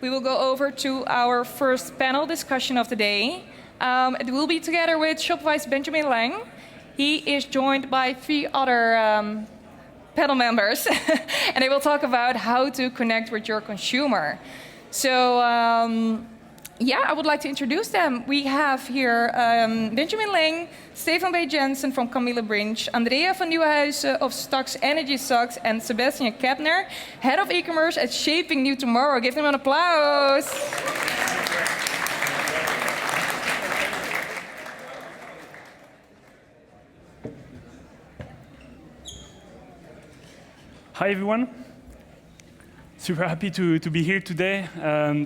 We will go over to our first panel discussion of the day. It will be together with Shopify's Benjamin Lang. He is joined by 3 other panel members, and they will talk about how to connect with your consumer. So, I would like to introduce them. We have here Benjamin Lang, Stefan Bay Jensen from Camille Brinch, Andrea van Nieuwenhuizen of STOX STOX, and Sebastian Käppner, Head of E-commerce at Shaping New Tomorrow. Give them an applause. Hi, everyone. Super happy to be here today.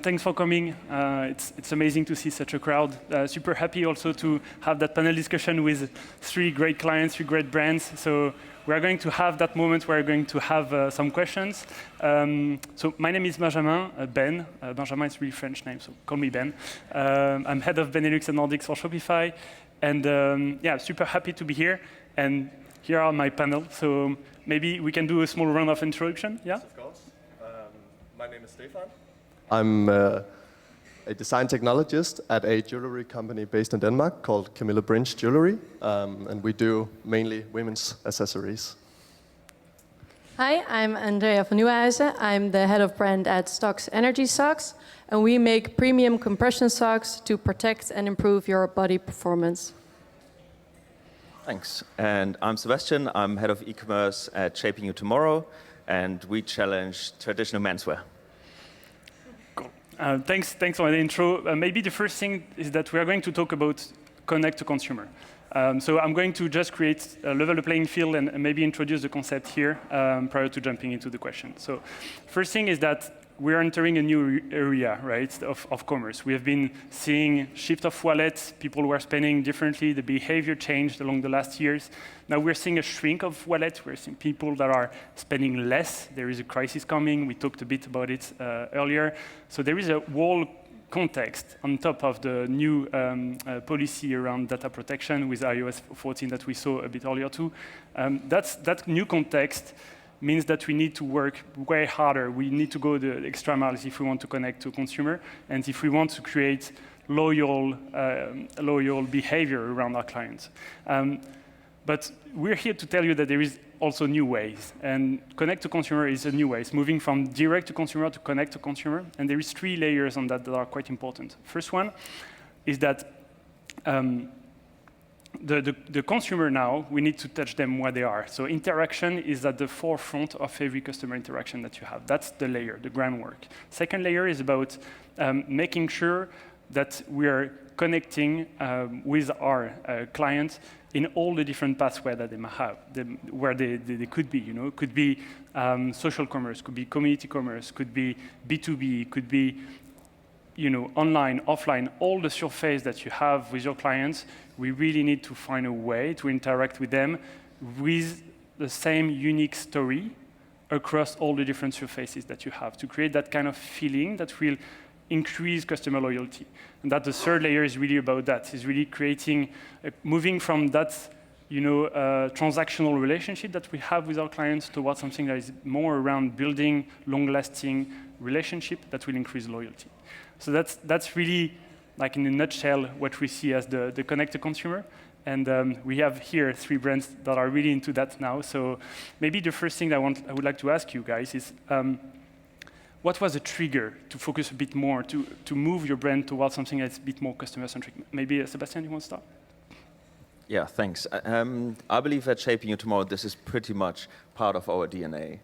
Thanks for coming. It's amazing to see such a crowd. Super happy also to have that panel discussion with 3 great clients, 3 great brands. So we are going to have that moment where we're going to have some questions. So my name is Benjamin, Ben. Benjamin is a really French name, so call me Ben. I'm head of Benelux and Nordics for Shopify. And super happy to be here. And here are my panel. So maybe we can do a small round of introduction, yeah? Of course. My name is Stefan. I'm a design technologist at a jewelry company based in Denmark called Camille Brinch Jewelry, and we do mainly women's accessories. Hi, I'm Andrea van Nieuwenhuizen. I'm the head of brand at STOX STOX, and we make premium compression socks to protect and improve your body performance. Thanks. And I'm Sebastian. I'm head of e-commerce at Shaping You Tomorrow, and we challenge traditional menswear. Cool. Thanks for the intro. Maybe the first thing is that we are going to talk about connect to consumer. So I'm going to just level the playing field and maybe introduce the concept here prior to jumping into the question. So first thing is that we're entering a new area, right, of commerce. We have been seeing shift of wallets, people were spending differently, the behavior changed along the last years. Now we're seeing a shrink of wallets, we're seeing people that are spending less. There is a crisis coming, we talked a bit about it earlier. So there is a whole context on top of the new policy around data protection with iOS 14 that we saw a bit earlier too. That new context means that we need to work way harder. We need to go the extra miles if we want to connect to consumer and if we want to create loyal behavior around our clients. But we're here to tell you that there is also new ways, and connect to consumer is a new way. It's moving from direct to consumer to connect to consumer, and there is 3 layers on that are quite important. First one is that the consumer now, we need to touch them where they are. So interaction is at the forefront of every customer interaction that you have. That's the layer, the groundwork. Second layer is about making sure that we are connecting with our clients in all the different pathways that they might have, where they could be. You know, it could be social commerce, could be community commerce, could be B2B, could be online, offline, all the surface that you have with your clients. We really need to find a way to interact with them with the same unique story across all the different surfaces that you have to create that kind of feeling that will increase customer loyalty. And that the 3rd layer is really about that, is really creating, moving from that transactional relationship that we have with our clients towards something that is more around building long-lasting relationship that will increase loyalty. So that's really, like in a nutshell, what we see as the connect to consumer. And we have here 3 brands that are really into that now. So maybe the first thing I would like to ask you guys is, what was the trigger to focus a bit more, to move your brand towards something that's a bit more customer-centric? Maybe, Sebastian, you want to start? Yeah, thanks. I believe at Shaping You Tomorrow, this is pretty much part of our DNA.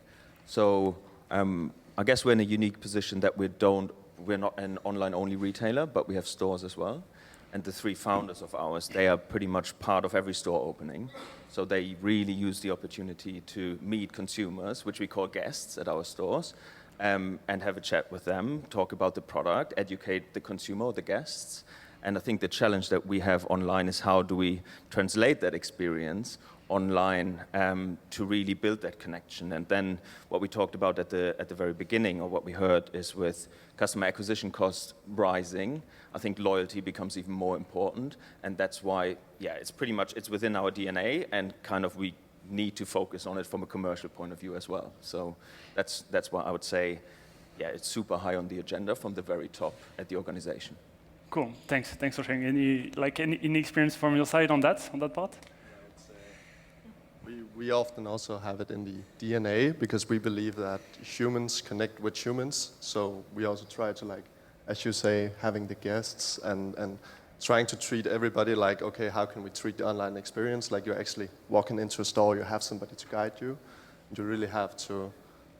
So I guess we're in a unique position that we're not an online-only retailer, but we have stores as well. And the 3 founders of ours, they are pretty much part of every store opening. So they really use the opportunity to meet consumers, which we call guests at our stores, and have a chat with them, talk about the product, educate the consumer or the guests. And I think the challenge that we have online is how do we translate that experience online to really build that connection. And then what we talked about at the very beginning, or what we heard, is with customer acquisition costs rising, I think loyalty becomes even more important. And that's why, it's within our DNA, and kind of we need to focus on it from a commercial point of view as well. So that's why I would say yeah, it's super high on the agenda from the very top at the organization. Cool. Thanks for sharing. Any experience from your side on that part? We often also have it in the DNA because we believe that humans connect with humans. So we also try to, like, as you say, having the guests and trying to treat everybody like, okay, how can we treat the online experience? Like you're actually walking into a store, you have somebody to guide you. And you really have to,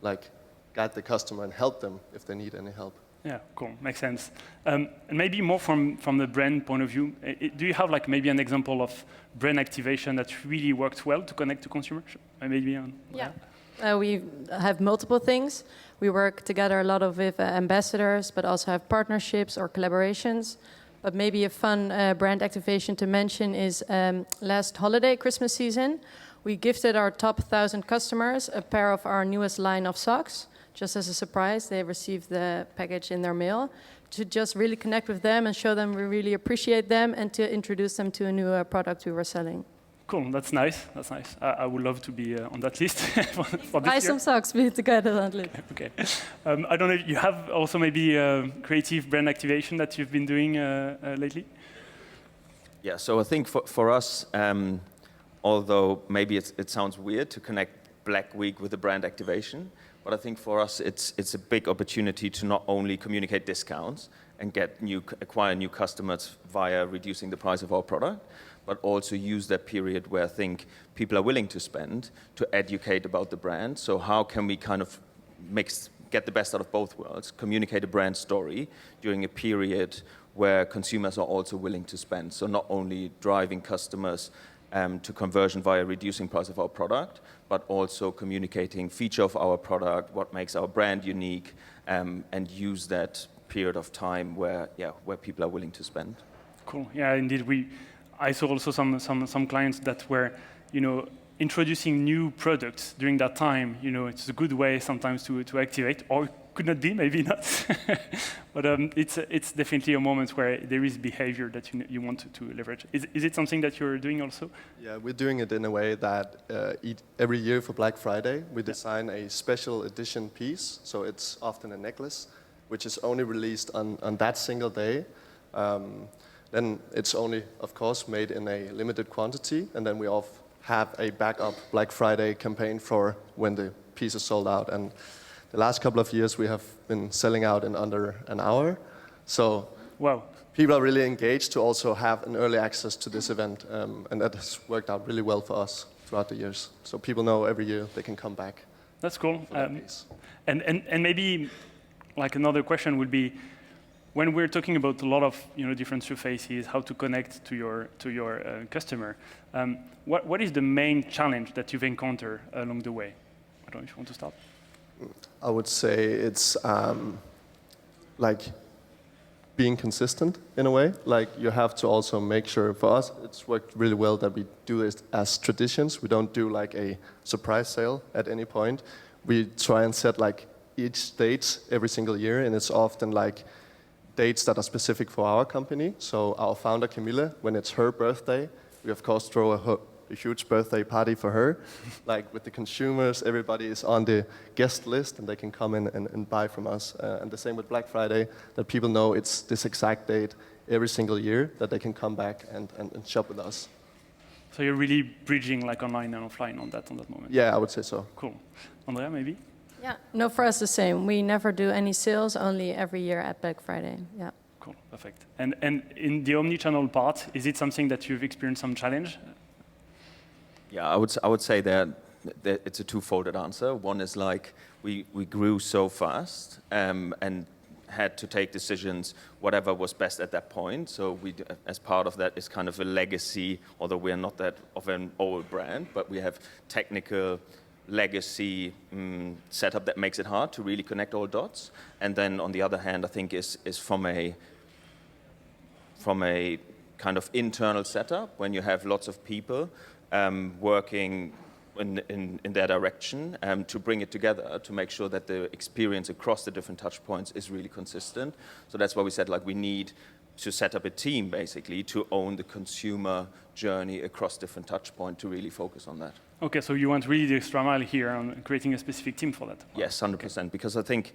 like, guide the customer and help them if they need any help. Yeah, cool, makes sense. And maybe more from the brand point of view, do you have like maybe an example of brand activation that really worked well to connect to consumers? Maybe on. Yeah. We have multiple things. We work together a lot with ambassadors, but also have partnerships or collaborations. But maybe a fun brand activation to mention is last holiday, Christmas season, we gifted our top 1,000 customers a pair of our newest line of socks. Just as a surprise, they received the package in their mail to just really connect with them and show them we really appreciate them and to introduce them to a new product we were selling. Cool, that's nice. I would love to be on that list for this Buy year. some socks, be together on that list. Okay. I don't know, you have also maybe creative brand activation that you've been doing lately? Yeah, so I think for us, although maybe it sounds weird to connect Black Week with a brand activation, but I think for us it's a big opportunity to not only communicate discounts and acquire new customers via reducing the price of our product, but also use that period where I think people are willing to spend to educate about the brand. So how can we kind of get the best out of both worlds, communicate a brand story during a period where consumers are also willing to spend. So not only driving customers to conversion via reducing price of our product, but also communicating feature of our product, what makes our brand unique, and use that period of time where people are willing to spend. Cool. Yeah, indeed. I saw also some clients that were, introducing new products during that time. It's a good way sometimes to activate, or could not be, maybe not. But it's definitely a moment where there is behavior that you want to leverage. Is it something that you're doing also? Yeah, we're doing it in a way that every year for Black Friday, we design a special edition piece. So it's often a necklace, which is only released on that single day. Then it's only, of course, made in a limited quantity. And then we have a backup Black Friday campaign for when the piece is sold out. And the last couple of years, we have been selling out in under an hour. So wow. People are really engaged to also have an early access to this event. And that has worked out really well for us throughout the years. So people know every year they can come back. That's cool. And maybe like another question would be, when we're talking about a lot of different surfaces, how to connect to your customer, what is the main challenge that you've encountered along the way? I don't know if you want to start. I would say it's like being consistent in a way. Like you have to also make sure, for us, it's worked really well that we do this as traditions. We don't do like a surprise sale at any point. We try and set like each date every single year, and it's often like dates that are specific for our company. So our founder, Camille, when it's her birthday, we of course throw a huge birthday party for her. Like with the consumers, everybody is on the guest list and they can come in and buy from us. And the same with Black Friday, that people know it's this exact date every single year that they can come back and shop with us. So you're really bridging like online and offline on that moment? Yeah, I would say so. Cool. Andrea, maybe? Yeah, no, for us the same. We never do any sales, only every year at Black Friday. Yeah. Cool, perfect. And in the omni-channel part, is it something that you've experienced some challenge? Yeah, I would say that it's a two-folded answer. One is like we grew so fast and had to take decisions, whatever was best at that point. So we, as part of that, is kind of a legacy, although we are not that of an old brand, but we have technical legacy setup that makes it hard to really connect all dots. And then on the other hand, I think is from a kind of internal setup, when you have lots of people working in their direction to bring it together, to make sure that the experience across the different touch points is really consistent. So that's why we said like we need to set up a team basically to own the consumer journey across different touch points to really focus on that. Okay, so you went really the extra mile here on creating a specific team for that. Yes, 100%, because I think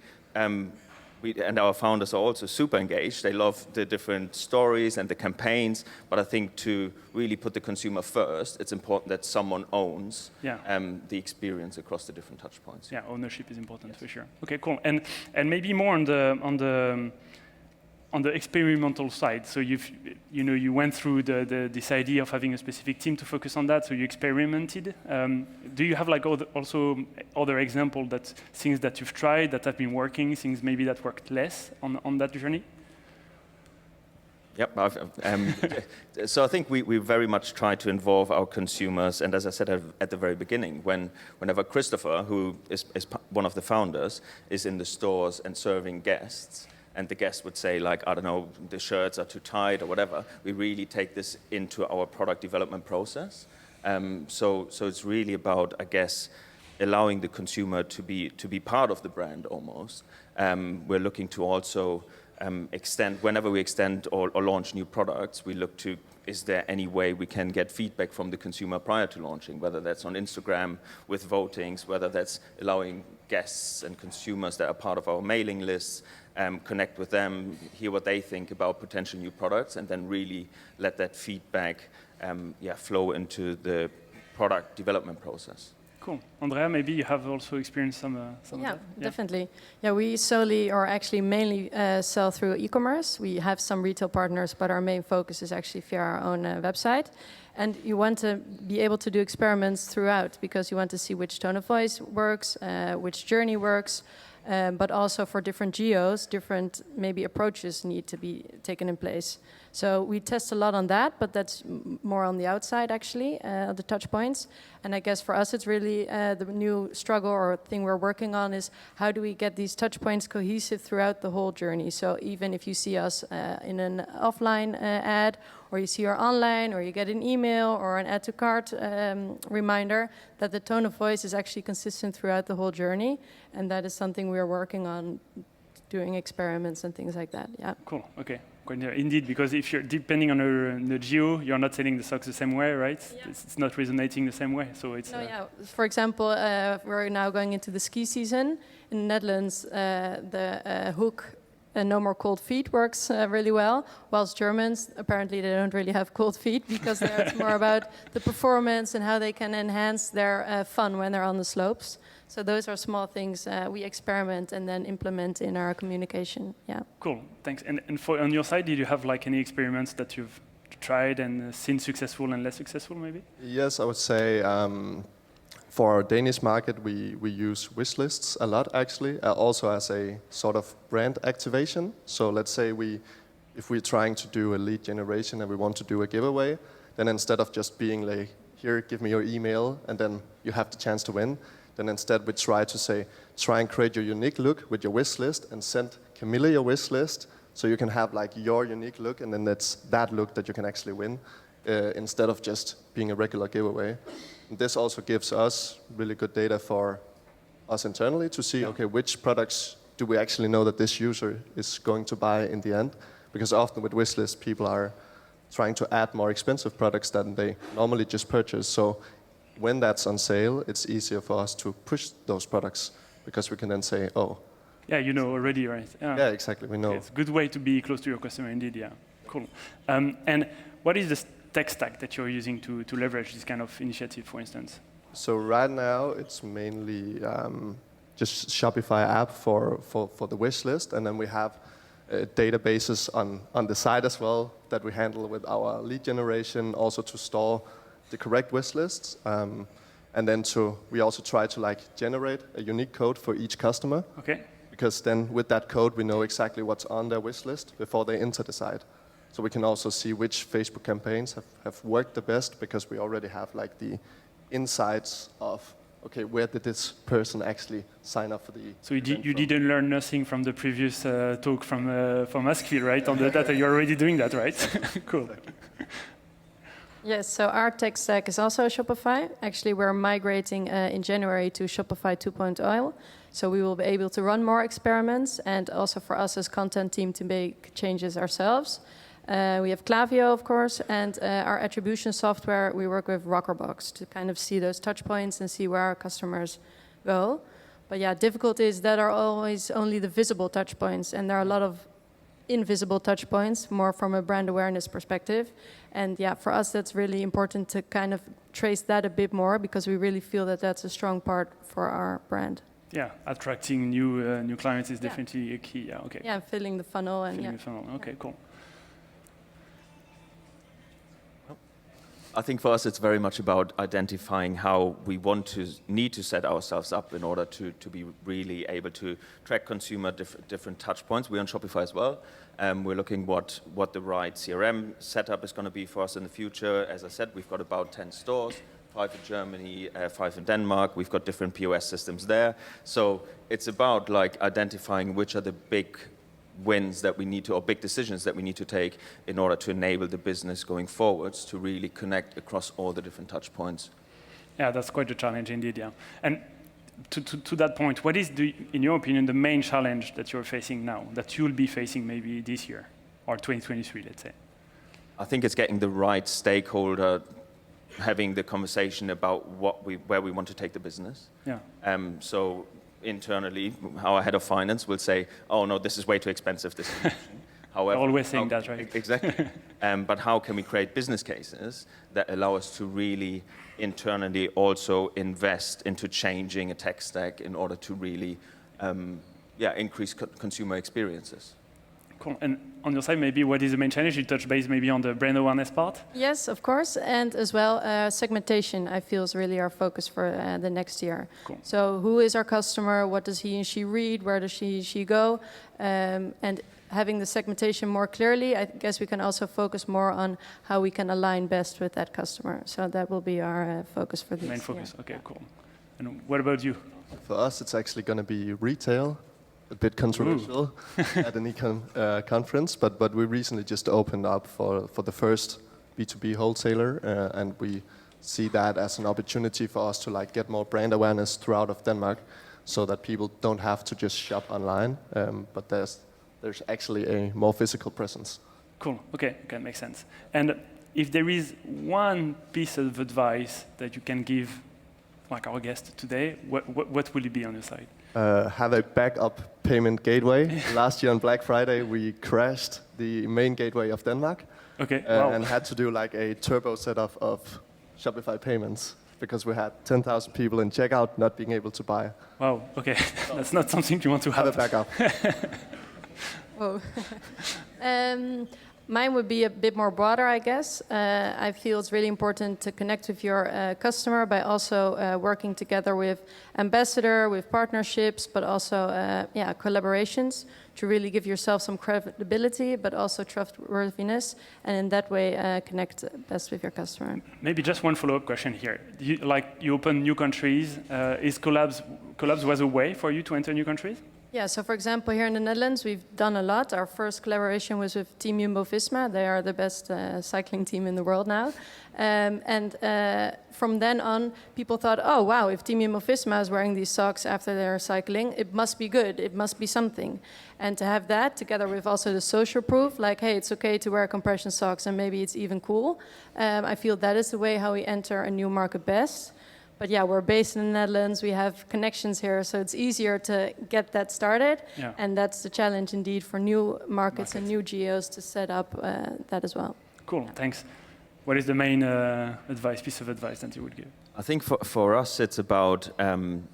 we and our founders are also super engaged. They love the different stories and the campaigns, but I think to really put the consumer first, it's important that someone owns the experience across the different touch points. Yeah, ownership is important for sure. Okay, cool. And maybe more on the experimental side. So you went through this idea of having a specific team to focus on that. So you experimented. Do you have like also other examples that things that you've tried that have been working, things maybe that worked less on that journey? Yep. So I think we very much try to involve our consumers, and as I said at the very beginning, whenever Christopher, who is one of the founders, is in the stores and serving guests, and the guest would say, like, I don't know, the shirts are too tight or whatever, we really take this into our product development process. So it's really about, I guess, allowing the consumer to be part of the brand almost. We're looking to also whenever we extend or launch new products, we look to, is there any way we can get feedback from the consumer prior to launching, whether that's on Instagram with votings, whether that's allowing guests and consumers that are part of our mailing lists, connect with them, hear what they think about potential new products, and then really let that feedback flow into the product development process. Cool. Andrea, maybe you have also experienced some of that? Definitely. Yeah, we solely, or actually mainly sell through e-commerce. We have some retail partners, but our main focus is actually via our own website. And you want to be able to do experiments throughout because you want to see which tone of voice works, which journey works, but also for different geos, different maybe approaches need to be taken in place. So we test a lot on that, but that's more on the outside actually, the touch points. And I guess for us, it's really the new struggle or thing we're working on is how do we get these touch points cohesive throughout the whole journey? So even if you see us in an offline ad, or you see our online, or you get an email or an add to cart reminder, that the tone of voice is actually consistent throughout the whole journey. And that is something we're working on, doing experiments and things like that, yeah. Cool, okay. Indeed, because if you're depending on the geo, you're not selling the socks the same way, right? Yeah. It's not resonating the same way, so it's... No, yeah. For example, we're now going into the ski season. In the Netherlands, the hook, no more cold feet works really well, whilst Germans, apparently they don't really have cold feet because it's more about the performance and how they can enhance their fun when they're on the slopes. So those are small things we experiment and then implement in our communication. Yeah. Cool, thanks. And on your side, did you have like any experiments that you've tried and seen successful and less successful, maybe? Yes, I would say for our Danish market, we use wish lists a lot, actually, also as a sort of brand activation. So let's say if we're trying to do a lead generation and we want to do a giveaway, then instead of just being like, here, give me your email, and then you have the chance to win, then instead we try and create your unique look with your wish list and send Camille your wish list so you can have like your unique look, and then that's that look that you can actually win instead of just being a regular giveaway. And this also gives us really good data for us internally to see, okay, which products do we actually know that this user is going to buy in the end? Because often with wish lists, people are trying to add more expensive products than they normally just purchase. So when that's on sale, it's easier for us to push those products because we can then say, oh. Yeah, you know already, right? Yeah, exactly, we know. Okay, it's a good way to be close to your customer indeed, yeah. Cool. And what is the tech stack that you're using to leverage this kind of initiative, for instance? So right now, it's mainly just Shopify app for the wish list, and then we have databases on the site as well that we handle with our lead generation, also to store the correct wish lists, and then we also try to like generate a unique code for each customer. Okay. Because then with that code we know exactly what's on their wish list before they enter the site. So we can also see which Facebook campaigns have worked the best because we already have like the insights of, okay, where did this person actually sign up for the So you didn't learn nothing from the previous talk from Askfield, right? On the data, you're already doing that, right? Cool. Yes, so our tech stack is also Shopify. Actually, we're migrating in January to Shopify 2.0. So we will be able to run more experiments and also for us as content team to make changes ourselves. We have Klaviyo, of course, and our attribution software, we work with Rockerbox to kind of see those touch points and see where our customers go. But yeah, difficulties that are always only the visible touch points, and there are a lot of invisible touch points, more from a brand awareness perspective. And yeah, for us, that's really important to kind of trace that a bit more, because we really feel that that's a strong part for our brand. Yeah, attracting new clients is definitely a key. Yeah, okay. Yeah, filling the funnel. And filling the funnel. Okay, cool. I think for us it's very much about identifying how we need to set ourselves up in order to be really able to track consumer different touch points. We're on Shopify as well. We're looking what the right CRM setup is going to be for us in the future. As I said, we've got about 10 stores, 5 in Germany, 5 in Denmark. We've got different POS systems there. So it's about like identifying which are the big wins that we need to, or big decisions that we need to take in order to enable the business going forwards to really connect across all the different touch points. Yeah, that's quite a challenge indeed, yeah. And to that point, what is, in your opinion, the main challenge that you're facing now, that you'll be facing maybe this year, or 2023, let's say? I think it's getting the right stakeholder, having the conversation about where we want to take the business. Yeah. So internally, our head of finance will say, oh no, this is way too expensive, this solution. However, always saying that, right? Exactly. But how can we create business cases that allow us to really internally also invest into changing a tech stack in order to really increase consumer experiences? Cool. And on your side, maybe what is the main challenge? You touch base maybe on the brand awareness part? Yes, of course, and as well segmentation, I feel, is really our focus for the next year. Cool. So who is our customer? What does he and she read? Where does she go? And having the segmentation more clearly, I guess we can also focus more on how we can align best with that customer. So that will be our focus for this Main focus, year. okay, cool. And what about you? For us, it's actually going to be retail. A bit controversial at an econ conference, but we recently just opened up for the first B2B wholesaler, and we see that as an opportunity for us to like get more brand awareness throughout of Denmark, so that people don't have to just shop online, but there's actually a more physical presence. Cool. Okay, makes sense. And if there is one piece of advice that you can give, like our guest today, what will it be on your side? Have a backup payment gateway. Last year on Black Friday, we crashed the main gateway of Denmark. Okay. Wow. And had to do like a turbo setup of Shopify payments because we had 10,000 people in checkout not being able to buy. Wow. Okay. That's not something you want to have. Have a backup. Whoa. Mine would be a bit more broader, I guess. I feel it's really important to connect with your customer by also working together with ambassador, with partnerships, but also collaborations to really give yourself some credibility, but also trustworthiness, and in that way connect best with your customer. Maybe just one follow-up question here. You open new countries. Is collabs was a way for you to enter new countries? Yeah, so for example, here in the Netherlands, we've done a lot. Our first collaboration was with Team Jumbo-Visma. They are the best cycling team in the world now. And from then on, people thought, oh, wow, if Team Jumbo-Visma is wearing these socks after they're cycling, it must be good, it must be something. And to have that, together with also the social proof, like, hey, it's okay to wear compression socks and maybe it's even cool. I feel that is the way how we enter a new market best. But yeah, we're based in the Netherlands, we have connections here, so it's easier to get that started. Yeah. And that's the challenge indeed for new markets and new geos to set up that as well. Cool, yeah. Thanks. What is the main piece of advice that you would give? I think for us, it's about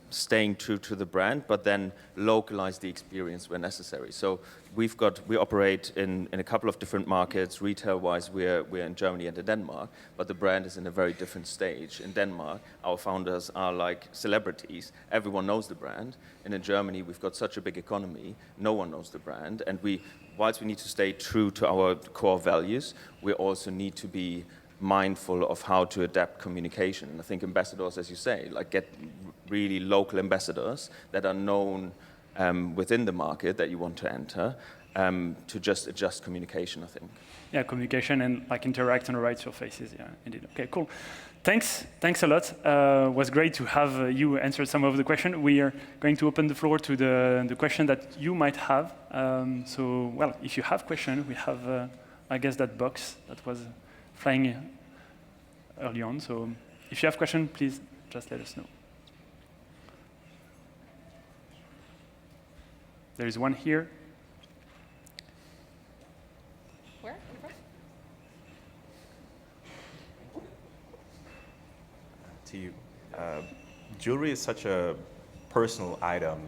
staying true to the brand, but then localize the experience where necessary. So we operate in a couple of different markets. Retail-wise, we're in Germany and in Denmark, but the brand is in a very different stage. In Denmark, our founders are like celebrities. Everyone knows the brand. And in Germany, we've got such a big economy. No one knows the brand. And whilst we need to stay true to our core values, we also need to be mindful of how to adapt communication. And I think ambassadors, as you say, like get really local ambassadors that are known within the market that you want to enter to just adjust communication, I think. Yeah, communication and like interact on the right surfaces. Yeah, indeed. Okay, cool. Thanks a lot. It was great to have you answer some of the questions. We are going to open the floor to the question that you might have. So, well, if you have questions, we have I guess, that box that was flying early on. So if you have questions, please just let us know. There is one here. Where? To you. Jewelry is such a personal item.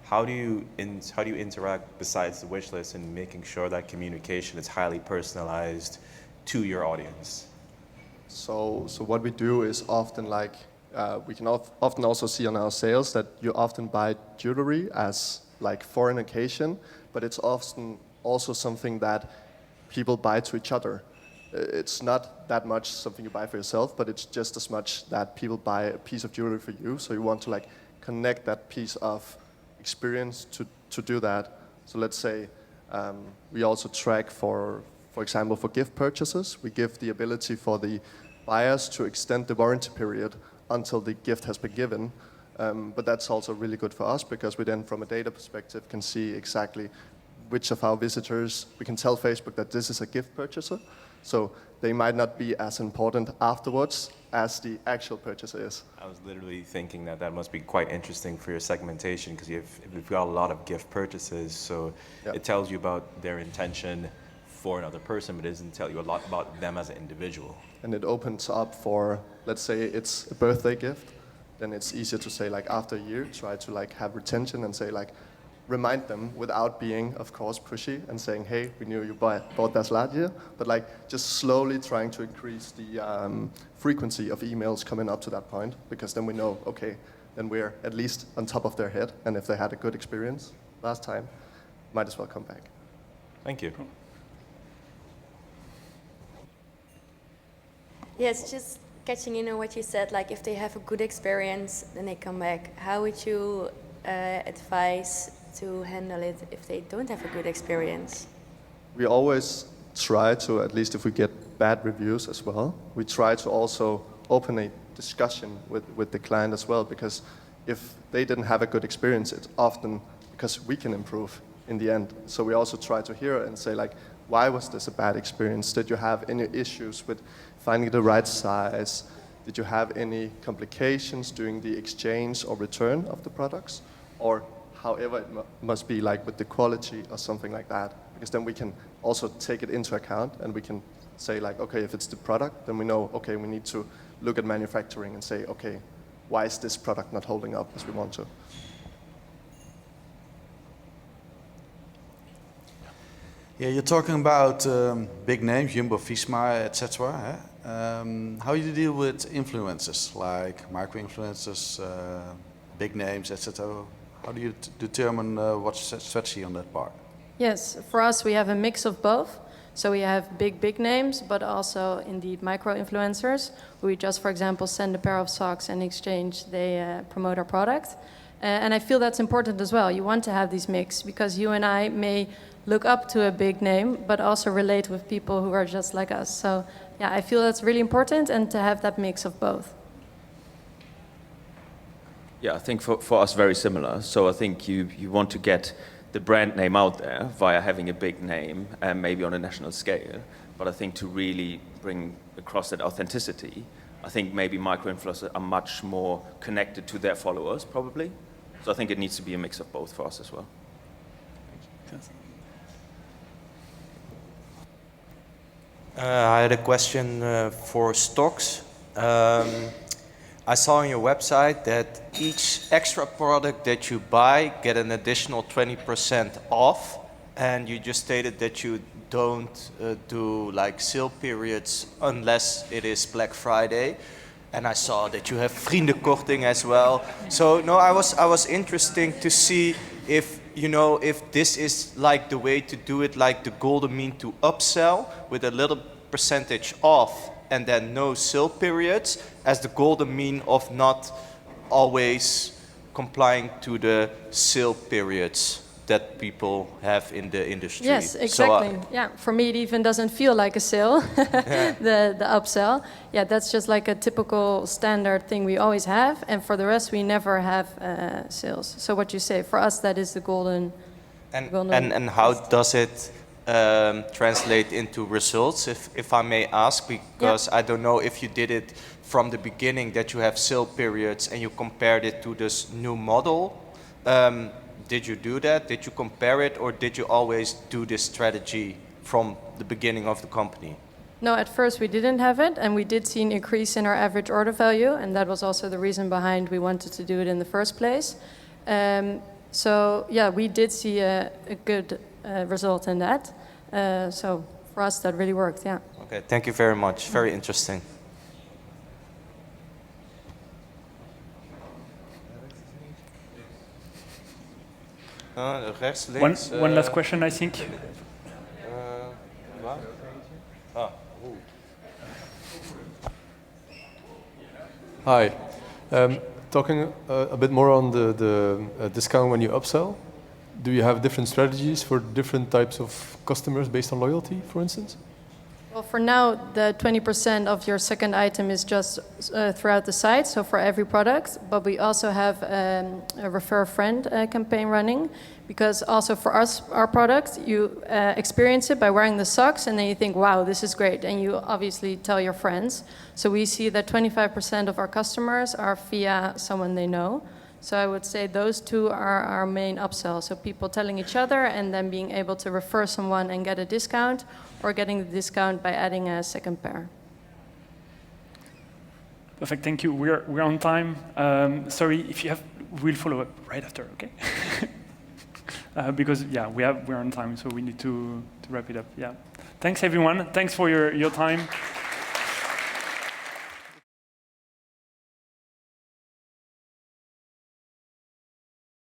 How do you interact besides the wish list in making sure that communication is highly personalized to your audience? So what we do is often like, we can often also see on our sales that you often buy jewelry as like for an occasion, but it's often also something that people buy to each other. It's not that much something you buy for yourself, but it's just as much that people buy a piece of jewelry for you. So you want to like connect that piece of experience to do that. So let's say we also track for example, for gift purchases, we give the ability for the buyers to extend the warranty period until the gift has been given. But that's also really good for us because we then, from a data perspective, can see exactly which of our visitors, we can tell Facebook that this is a gift purchaser. So they might not be as important afterwards as the actual purchaser is. I was literally thinking that must be quite interesting for your segmentation because you've got a lot of gift purchases, so it tells you about their intention for another person, but it doesn't tell you a lot about them as an individual. And it opens up for, let's say it's a birthday gift, then it's easier to say like after a year, try to like have retention and say like, remind them without being, of course, pushy and saying, hey, we knew you bought that last year, but like just slowly trying to increase the frequency of emails coming up to that point, because then we know, okay, then we're at least on top of their head, and if they had a good experience last time, might as well come back. Thank you. Yes, just catching in on what you said, like if they have a good experience, then they come back. How would you advise to handle it if they don't have a good experience? We always try to, at least if we get bad reviews as well, we try to also open a discussion with the client as well, because if they didn't have a good experience, it's often because we can improve in the end. So we also try to hear and say like, why was this a bad experience? Did you have any issues with finding the right size? Did you have any complications during the exchange or return of the products? Or however it must be, like with the quality or something like that. Because then we can also take it into account and we can say like, okay, if it's the product, then we know, okay, we need to look at manufacturing and say, okay, why is this product not holding up as we want to? Yeah, you're talking about big names, Jumbo-Visma, etc. How do you deal with influencers, like micro-influencers, big names, etc.? How do you determine what's strategy on that part? Yes, for us we have a mix of both. So we have big names, but also indeed micro-influencers. We just, for example, send a pair of socks and in exchange they promote our product. And I feel that's important as well. You want to have these mix because you and I may look up to a big name, but also relate with people who are just like us. So yeah, I feel that's really important and to have that mix of both. Yeah, I think for us very similar. So I think you want to get the brand name out there via having a big name and maybe on a national scale. But I think to really bring across that authenticity, I think maybe micro-influencers are much more connected to their followers probably. So I think it needs to be a mix of both for us as well. I had a question for STOX. I saw on your website that each extra product that you buy get an additional 20% off, and you just stated that you don't do like sale periods unless it is Black Friday. And I saw that you have vriendenkorting as well. So no, I was interested to see if if this is like the way to do it, like the golden mean to upsell with a little percentage off and then no sale periods, as the golden mean of not always complying to the sale periods that people have in the industry. Yes, exactly. So, yeah, for me it even doesn't feel like a sale, the upsell. Yeah, that's just like a typical standard thing we always have, and for the rest we never have sales. So what you say, for us that is the golden. And how does it translate into results, if I may ask, because I don't know if you did it from the beginning, that you have sale periods and you compared it to this new model. Did you do that? Did you compare it, or did you always do this strategy from the beginning of the company? No, at first we didn't have it, and we did see an increase in our average order value, and that was also the reason behind we wanted to do it in the first place. So yeah, we did see a good result in that. So for us, that really worked, yeah. Okay, thank you very much. Very interesting. Rechts, links. One last question, I think. Hi. Talking a bit more on the discount when you upsell, do you have different strategies for different types of customers based on loyalty, for instance? Well, for now, the 20% of your second item is just throughout the site, so for every product. But we also have a refer a friend campaign running, because also for us, our product, you experience it by wearing the socks, and then you think, wow, this is great, and you obviously tell your friends. So we see that 25% of our customers are via someone they know. So I would say those two are our main upsell. So people telling each other and then being able to refer someone and get a discount, or getting the discount by adding a second pair. Perfect, thank you. We're on time. Sorry, if you have, we'll follow up right after, okay? Because yeah, we're on time, so we need to wrap it up. Yeah. Thanks everyone. Thanks for your time.